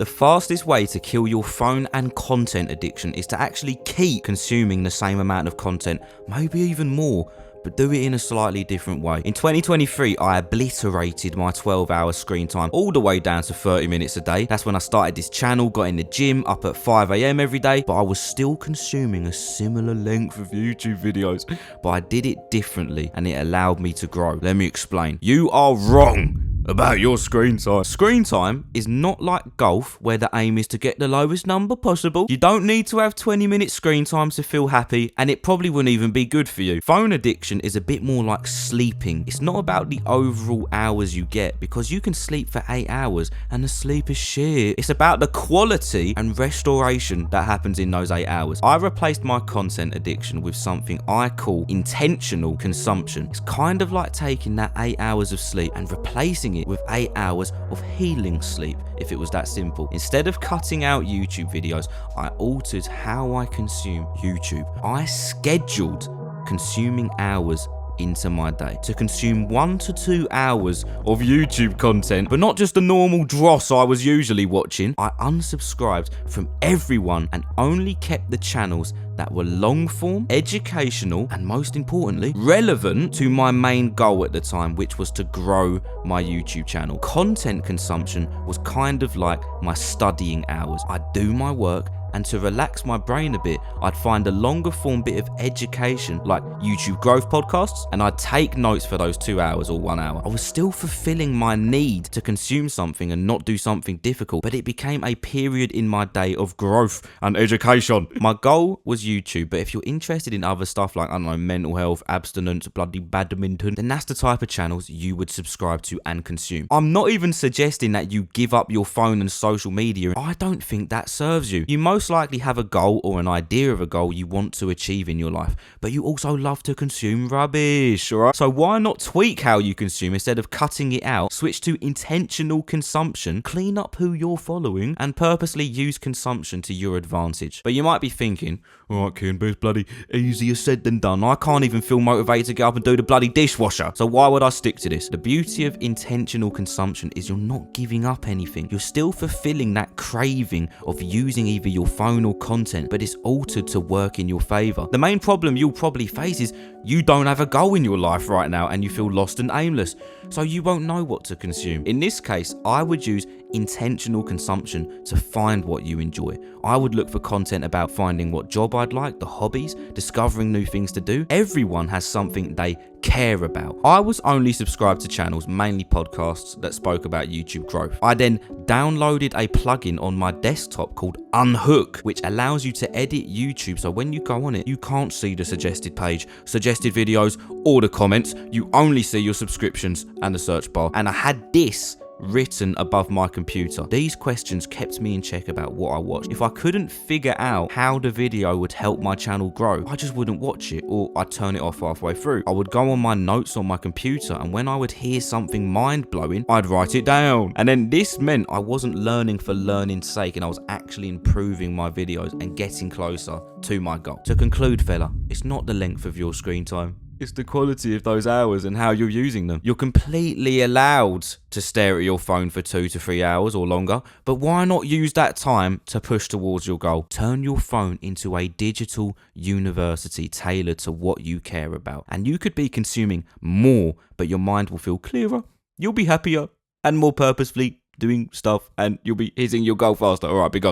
The fastest way to kill your phone and content addiction is to actually keep consuming the same amount of content, maybe even more, but do it in a slightly different way. In 2023, I obliterated my 12-hour screen time all the way down to 30 minutes a day. That's when I started this channel, got in the gym, up at 5 a.m. every day, but I was still consuming a similar length of YouTube videos, but I did it differently and it allowed me to grow. Let me explain. You are wrong about your screen time. Screen time is not like golf, where the aim is to get the lowest number possible. You don't need to have 20-minute screen time to feel happy, and it probably wouldn't even be good for you. Phone addiction is a bit more like sleeping. It's not about the overall hours you get, because you can sleep for 8 hours and the sleep is shit. It's about the quality and restoration that happens in those 8 hours. I replaced my content addiction with something I call intentional consumption. It's kind of like taking that 8 hours of sleep and replacing it with 8 hours of healing sleep, if it was that simple. Instead of cutting out YouTube videos, I altered how I consume YouTube. I scheduled consuming hours into my day to consume 1 to 2 hours of YouTube content, but not just the normal dross I was usually watching. I unsubscribed from everyone and only kept the channels that were long form, educational, and most importantly, relevant to my main goal at the time, which was to grow my YouTube channel. Content consumption was kind of like my studying hours. I'd do my work, and to relax my brain a bit, I'd find a longer form bit of education like YouTube growth podcasts, and I'd take notes for those 2 hours or 1 hour. I was still fulfilling my need to consume something and not do something difficult, but it became a period in my day of growth and education. My goal was YouTube, but if you're interested in other stuff like, I don't know, mental health, abstinence, bloody badminton, then that's the type of channels you would subscribe to and consume. I'm not even suggesting that you give up your phone and social media. I don't think that serves you. You most likely have a goal or an idea of a goal you want to achieve in your life, but you also love to consume rubbish, alright? So why not tweak how you consume instead of cutting it out? Switch to intentional consumption, clean up who you're following, and purposely use consumption to your advantage. But you might be thinking, alright Kian, but it's bloody easier said than done. I can't even feel motivated to get up and do the bloody dishwasher, so why would I stick to this? The beauty of intentional consumption is you're not giving up anything. You're still fulfilling that craving of using either your phone or content, but it's altered to work in your favor. The main problem you'll probably face is you don't have a goal in your life right now and you feel lost and aimless, so you won't know what to consume. In this case, I would use intentional consumption to find what you enjoy. I would look for content about finding what job I'd like, the hobbies, discovering new things to do. Everyone has something they care about. I was only subscribed to channels, mainly podcasts, that spoke about YouTube growth. I then downloaded a plugin on my desktop called Unhook, which allows you to edit YouTube, so when you go on it, you can't see the suggested page, suggested videos, or the comments. You only see your subscriptions and the search bar. And I had this written above my computer. These questions kept me in check about what I watched. If I couldn't figure out how the video would help my channel grow, I just wouldn't watch it, or I'd turn it off halfway through. I would go on my notes on my computer, and when I would hear something mind-blowing, I'd write it down. And then this meant I wasn't learning for learning's sake, and I was actually improving my videos and getting closer to my goal. To conclude, fella, it's not the length of your screen time. It's the quality of those hours and how you're using them. You're completely allowed to stare at your phone for 2 to 3 hours or longer, but why not use that time to push towards your goal? Turn your phone into a digital university tailored to what you care about. And you could be consuming more, but your mind will feel clearer. You'll be happier and more purposefully doing stuff, and you'll be hitting your goal faster. All right, big up.